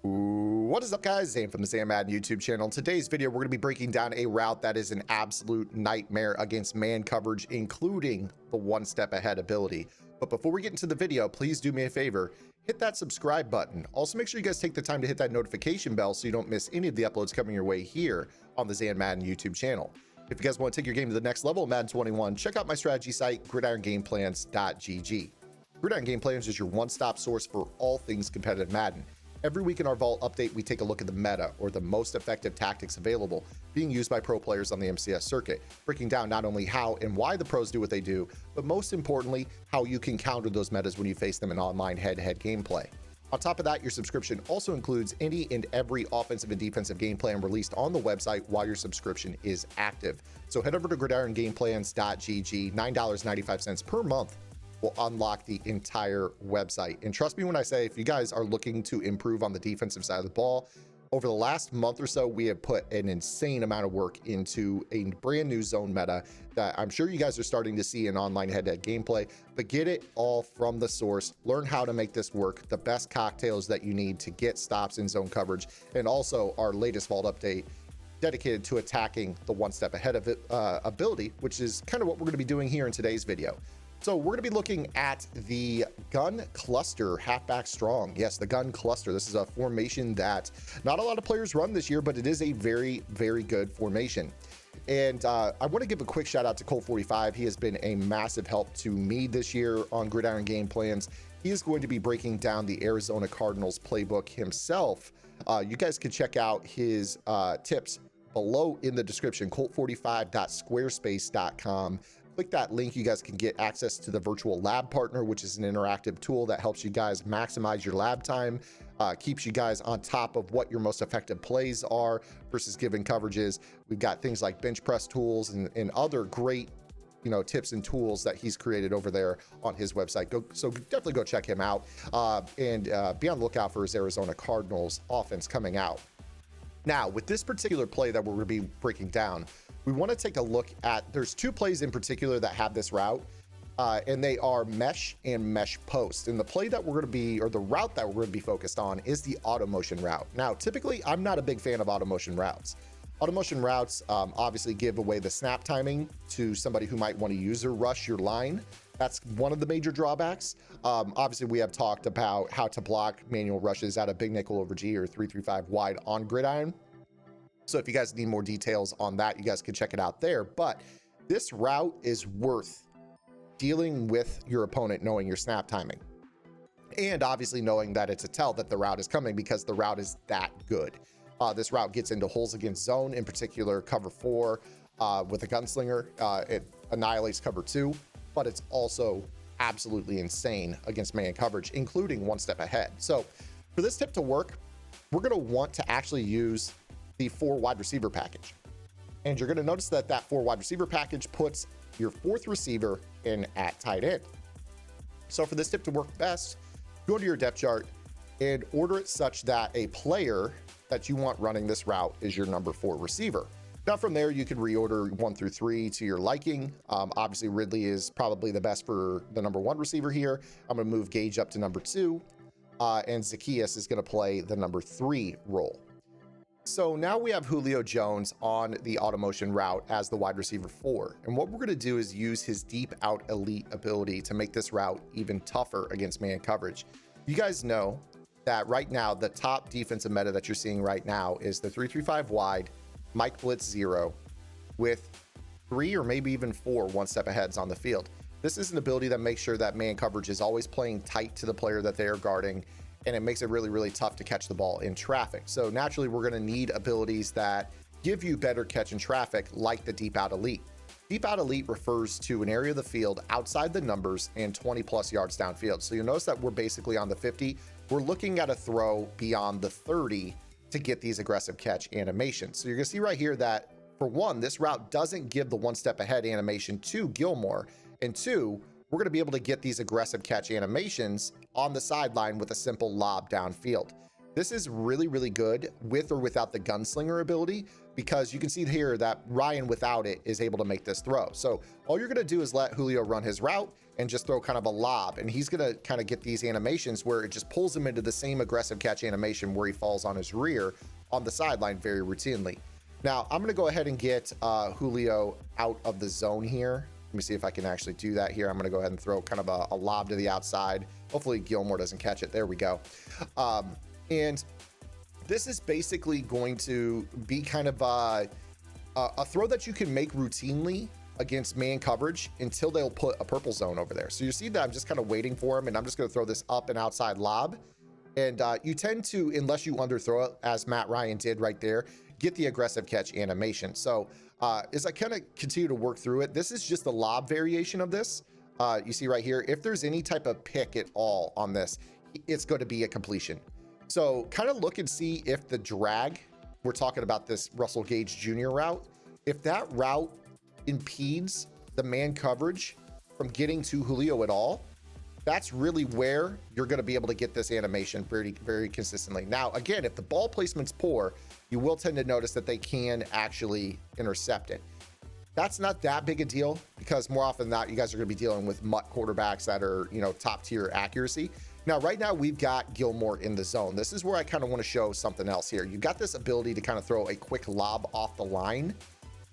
What is up, guys? Zane from the Zan Madden YouTube channel. In today's video, we're going to be breaking down a route that is an absolute nightmare against man coverage, including the one step ahead ability. But before we get into the video, please do me a favor, hit that subscribe button. Also, make sure you guys take the time to hit that notification bell so you don't miss any of the uploads coming your way here on the Zan Madden YouTube channel. If you guys want to take your game to the next level of Madden 21, check out my strategy site, gridirongameplans.gg. Gridiron Game Plans is your one-stop source for all things competitive Madden. Every week in our Vault update, we take a look at the meta, or the most effective tactics available being used by pro players on the MCS circuit, breaking down not only how and why the pros do what they do, but most importantly, how you can counter those metas when you face them in online head-to-head gameplay. On top of that, your subscription also includes any and every offensive and defensive game plan released on the website while your subscription is active. So head over to gridirongameplans.gg, $9.95 per month will unlock the entire website. And trust me when I say, if you guys are looking to improve on the defensive side of the ball, over the last month or so, we have put an insane amount of work into a brand new zone meta that I'm sure you guys are starting to see in online head-to-head gameplay, but get it all from the source. Learn how to make this work, the best cocktails that you need to get stops in zone coverage, and also our latest Vault update dedicated to attacking the one step ahead of it ability, which is kind of what we're going to be doing here in today's video. So we're going to be looking at the Gun Cluster Halfback Strong. Yes, the Gun Cluster. This is a formation that not a lot of players run this year, but it is a very, very good formation. And I want to give a quick shout out to Colt45. He has been a massive help to me this year on Gridiron Game Plans. He is going to be breaking down the Arizona Cardinals playbook himself. You guys can check out his tips below in the description, colt45.squarespace.com. Click that link. You guys can get access to the virtual lab partner, which is an interactive tool that helps you guys maximize your lab time, keeps you guys on top of what your most effective plays are versus given coverages. We've got things like bench press tools and other great, tips and tools that he's created over there on his website. So definitely go check him out and be on the lookout for his Arizona Cardinals offense coming out. Now, with this particular play that we're going to be breaking down, we want to take a look at, there's two plays in particular that have this route, and they are mesh and mesh post. And the play that we're going to be, or the route that we're going to be focused on, is the automotion route. Now, typically, I'm not a big fan of automotion routes. Automotion routes obviously give away the snap timing to somebody who might want to user rush your line. That's one of the major drawbacks. Obviously, we have talked about how to block manual rushes out of big nickel over G or 3-3-5 wide on Gridiron. So if you guys need more details on that, you guys can check it out there. But this route is worth dealing with your opponent knowing your snap timing. And obviously knowing that it's a tell that the route is coming, because the route is that good. This route gets into holes against zone, in particular cover 4 with a gunslinger. It annihilates cover 2, but it's also absolutely insane against man coverage, including one step ahead. So for this tip to work, we're going to want to actually use the 4 wide receiver package. And you're going to notice that that 4 wide receiver package puts your 4th receiver in at tight end. So for this tip to work best, go to your depth chart and order it such that a player that you want running this route is your number 4 receiver. Now from there, you can reorder 1 through 3 to your liking. Obviously, Ridley is probably the best for the number 1 receiver here. I'm going to move Gage up to number 2, and Zacchaeus is going to play the number 3 role. So now we have Julio Jones on the automotion route as the wide receiver 4. And what we're going to do is use his deep out elite ability to make this route even tougher against man coverage. You guys know that right now, the top defensive meta that you're seeing right now is the 3-3-5 wide, Mike Blitz 0, with 3 or maybe even 4 one-step aheads on the field. This is an ability that makes sure that man coverage is always playing tight to the player that they are guarding, and it makes it really, really tough to catch the ball in traffic. So naturally, we're going to need abilities that give you better catch in traffic, like the Deep Out Elite. Deep Out Elite refers to an area of the field outside the numbers and 20+ yards downfield. So you'll notice that we're basically on the 50. We're looking at a throw beyond the 30 to get these aggressive catch animations. So you're going to see right here that, for one, this route doesn't give the one step ahead animation to Gilmore, and 2, we're going to be able to get these aggressive catch animations on the sideline with a simple lob downfield. This is really, really good with or without the gunslinger ability, because you can see here that Ryan without it is able to make this throw. So all you're going to do is let Julio run his route and just throw kind of a lob, and he's going to kind of get these animations where it just pulls him into the same aggressive catch animation where he falls on his rear on the sideline very routinely. Now I'm going to go ahead and get Julio out of the zone here. Let me see if I can actually do that here. I'm going to go ahead and throw kind of a lob to the outside. Hopefully Gilmore doesn't catch it. There we go. And this is basically going to be kind of a throw that you can make routinely against man coverage until they'll put a purple zone over there. So you see that I'm just kind of waiting for him, and I'm just going to throw this up and outside lob. And you tend to, unless you underthrow it, as Matt Ryan did right there, get the aggressive catch animation. So as I kind of continue to work through it, this is just the lob variation of this. You see right here, if there's any type of pick at all on this, it's going to be a completion. So kind of look and see if the drag, we're talking about this Russell Gage Jr. route, if that route impedes the man coverage from getting to Julio at all, that's really where you're going to be able to get this animation very, very consistently. Now, again, if the ball placement's poor, you will tend to notice that they can actually intercept it. That's not that big a deal, because more often than not, you guys are going to be dealing with mutt quarterbacks that are, you know, top tier accuracy. Now, right now we've got Gilmore in the zone. This is where I kind of want to show something else here. You've got this ability to kind of throw a quick lob off the line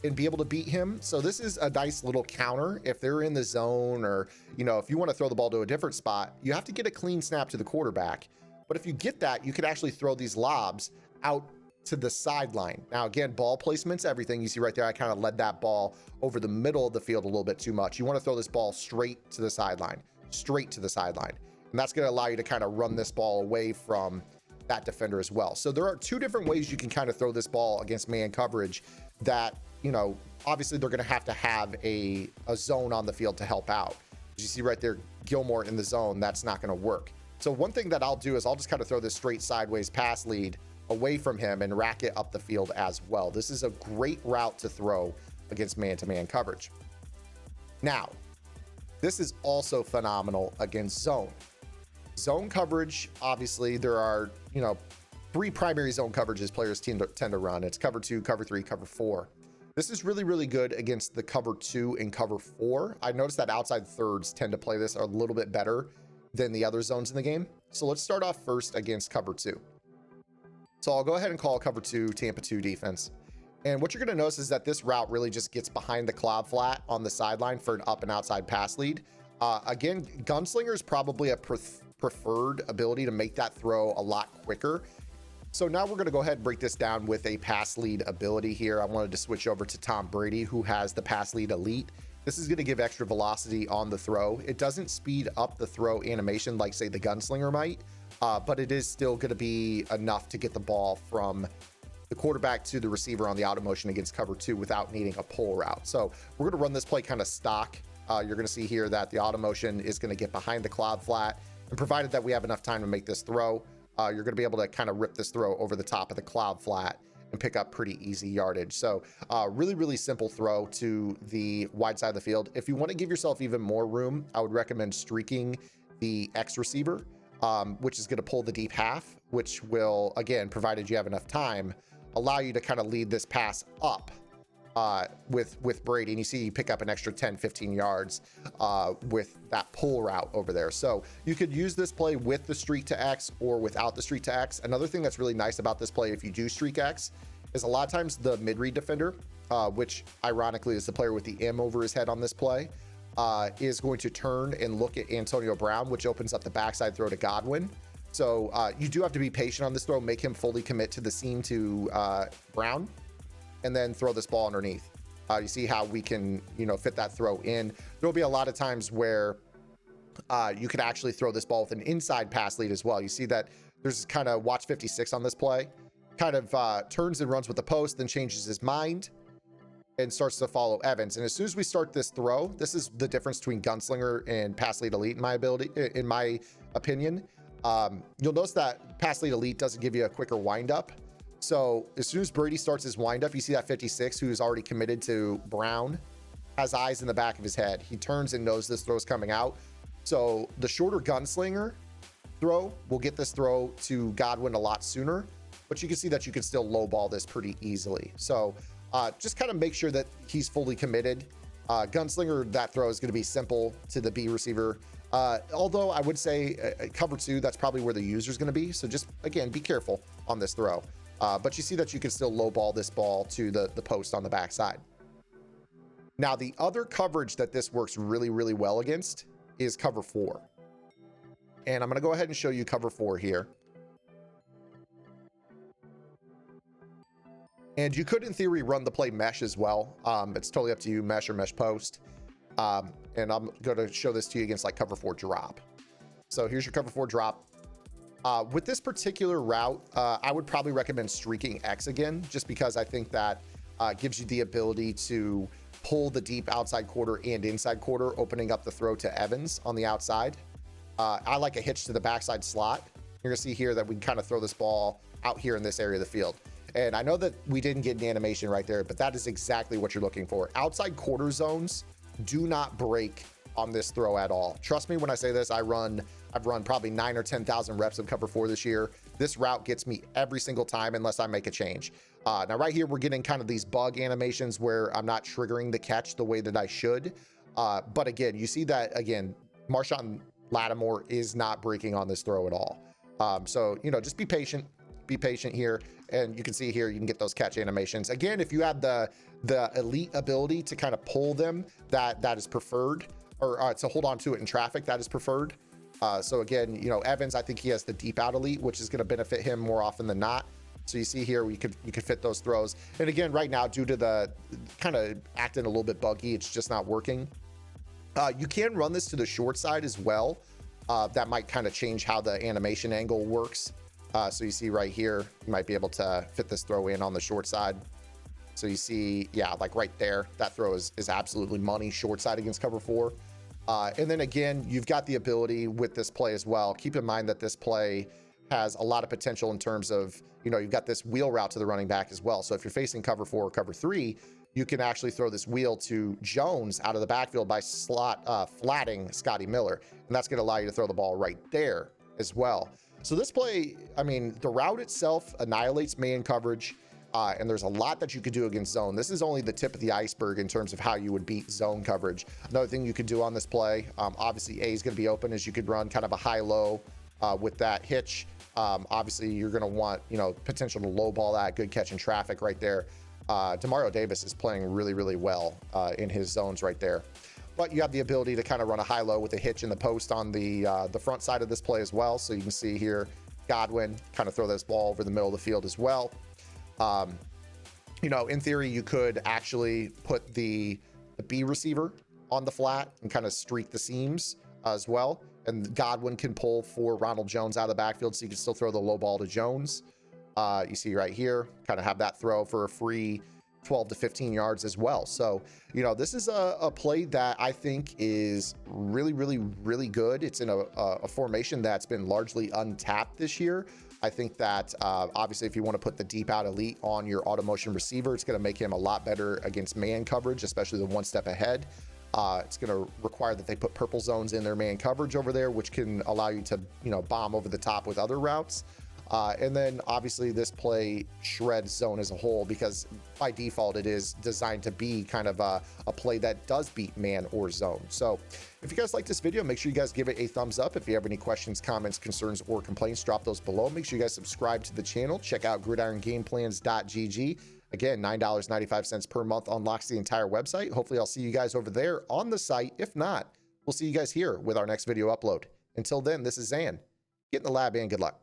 and be able to beat him. So this is a nice little counter. If they're in the zone, or, you know, if you want to throw the ball to a different spot, you have to get a clean snap to the quarterback. But if you get that, you could actually throw these lobs out to the sideline. Now, again, ball placement's everything. You see right there, I kind of led that ball over the middle of the field a little bit too much. You want to throw this ball straight to the sideline, straight to the sideline. And that's going to allow you to kind of run this ball away from that defender as well. So there are two different ways you can kind of throw this ball against man coverage that, you know, obviously they're going to have a zone on the field to help out. As you see right there, Gilmore in the zone, that's not going to work. So one thing that I'll do is I'll just kind of throw this straight sideways pass lead away from him and rack it up the field as well. This is a great route to throw against man-to-man coverage. Now, this is also phenomenal against zone. Zone coverage, obviously, there are, you know, three primary zone coverages players tend to run. It's cover 2, cover 3, cover 4. This is really, really good against the cover 2 and cover 4. I noticed that outside thirds tend to play this a little bit better than the other zones in the game. So let's start off first against cover 2. So I'll go ahead and call cover 2 Tampa 2 defense. And what you're going to notice is that this route really just gets behind the cloud flat on the sideline for an up and outside pass lead. Again, Gunslinger is probably a preferred ability to make that throw a lot quicker. So now we're going to go ahead and break this down with a pass lead ability here. I wanted to switch over to Tom Brady, who has the pass lead elite. This is going to give extra velocity on the throw. It doesn't speed up the throw animation like, say, the Gunslinger might, but it is still going to be enough to get the ball from the quarterback to the receiver on the auto motion against cover 2 without needing a pull route. So we're going to run this play kind of stock. You're going to see here that the auto motion is going to get behind the cloud flat, and provided that we have enough time to make this throw, you're going to be able to kind of rip this throw over the top of the cloud flat and pick up pretty easy yardage. So really, really simple throw to the wide side of the field. If you want to give yourself even more room, I would recommend streaking the X receiver, which is going to pull the deep half, which will, again, provided you have enough time, allow you to kind of lead this pass up with Brady. And you see you pick up an extra 10-15 yards with that pull route over there. So you could use this play with the streak to X or without the streak to X. Another thing that's really nice about this play, if you do streak X, is a lot of times the mid-read defender, which ironically is the player with the M over his head on this play, is going to turn and look at Antonio Brown, which opens up the backside throw to Godwin. So you do have to be patient on this throw, make him fully commit to the seam to Brown, and then throw this ball underneath. You see how we can, you know, fit that throw in. There'll be a lot of times where you could actually throw this ball with an inside pass lead as well. You see that there's kind of watch 56 on this play, kind of turns and runs with the post, then changes his mind and starts to follow Evans. And as soon as we start this throw, this is the difference between Gunslinger and Pass Lead Elite in my opinion. You'll notice that Pass Lead Elite doesn't give you a quicker windup. So as soon as Brady starts his windup, you see that 56, who's already committed to Brown, has eyes in the back of his head. He turns and knows this throw's coming out. So the shorter Gunslinger throw will get this throw to Godwin a lot sooner, but you can see that you can still low ball this pretty easily. So just kind of make sure that he's fully committed. Gunslinger, that throw is going to be simple to the B receiver. Although I would say cover 2, that's probably where the user is going to be. So just, again, be careful on this throw. But you see that you can still low ball this ball to the post on the backside. Now, the other coverage that this works really, really well against is cover 4. And I'm going to go ahead and show you cover 4 here. And you could, in theory, run the play mesh as well. It's totally up to you, mesh or mesh post. And I'm going to show this to you against like cover 4 drop. So here's your cover 4 drop. With this particular route, I would probably recommend streaking X again, just because I think that gives you the ability to pull the deep outside quarter and inside quarter, opening up the throw to Evans on the outside. I like a hitch to the backside slot. You're going to see here that we can kind of throw this ball out here in this area of the field. And I know that we didn't get an animation right there, but that is exactly what you're looking for. Outside quarter zones do not break on this throw at all. Trust me when I say this. I've run probably 9,000 or 10,000 reps of cover 4 this year. This route gets me every single time unless I make a change. Now right here, we're getting kind of these bug animations where I'm not triggering the catch the way that I should. But again, you see that, again, Marshawn Lattimore is not breaking on this throw at all. So, you know, just be patient here. And you can see here, you can get those catch animations. Again, if you have the elite ability to kind of pull them, that is preferred, or to hold on to it in traffic, that is preferred. So again, you know, Evans, I think he has the deep out elite, which is going to benefit him more often than not. So you see here, you could fit those throws. And again, right now, due to the kind of acting a little bit buggy, it's just not working. You can run this to the short side as well. That might kind of change how the animation angle works. So you see right here, you might be able to fit this throw in on the short side. So you see, yeah, like right there, that throw is absolutely money short side against cover 4. And then again, you've got the ability with this play as well. Keep in mind that this play has a lot of potential in terms of, you know, you've got this wheel route to the running back as well. So if you're facing cover 4 or cover 3, you can actually throw this wheel to Jones out of the backfield by flatting Scotty Miller. And that's going to allow you to throw the ball right there as well. So this play, I mean, the route itself annihilates man coverage, and there's a lot that you could do against zone. This is only the tip of the iceberg in terms of how you would beat zone coverage. Another thing you could do on this play, obviously A is going to be open, is you could run kind of a high-low with that hitch. Obviously, you're going to want, you know, potential to low ball that, good catch in traffic right there. Demario Davis is playing really, really well in his zones right there. But you have the ability to kind of run a high-low with a hitch in the post on the front side of this play as well. So you can see here, Godwin kind of throw this ball over the middle of the field as well. You know, in theory, you could actually put the B receiver on the flat and kind of streak the seams as well. And Godwin can pull for Ronald Jones out of the backfield, so you can still throw the low ball to Jones. You see right here, kind of have that throw for a free 12 to 15 yards as well. So, you know, this is a play that I think is really, really, really good. It's in a formation that's been largely untapped this year. I think that obviously if you want to put the deep out elite on your automotion receiver, it's going to make him a lot better against man coverage, especially the one step ahead. It's going to require that they put purple zones in their man coverage over there, which can allow you to, you know, bomb over the top with other routes. And then obviously this play shreds zone as a whole, because by default it is designed to be kind of a play that does beat man or zone. So if you guys like this video, make sure you guys give it a thumbs up. If you have any questions, comments, concerns, or complaints, drop those below. Make sure you guys subscribe to the channel. Check out gridirongameplans.gg. Again, $9.95 per month unlocks the entire website. Hopefully I'll see you guys over there on the site. If not, we'll see you guys here with our next video upload. Until then, this is Zan. Get in the lab and good luck.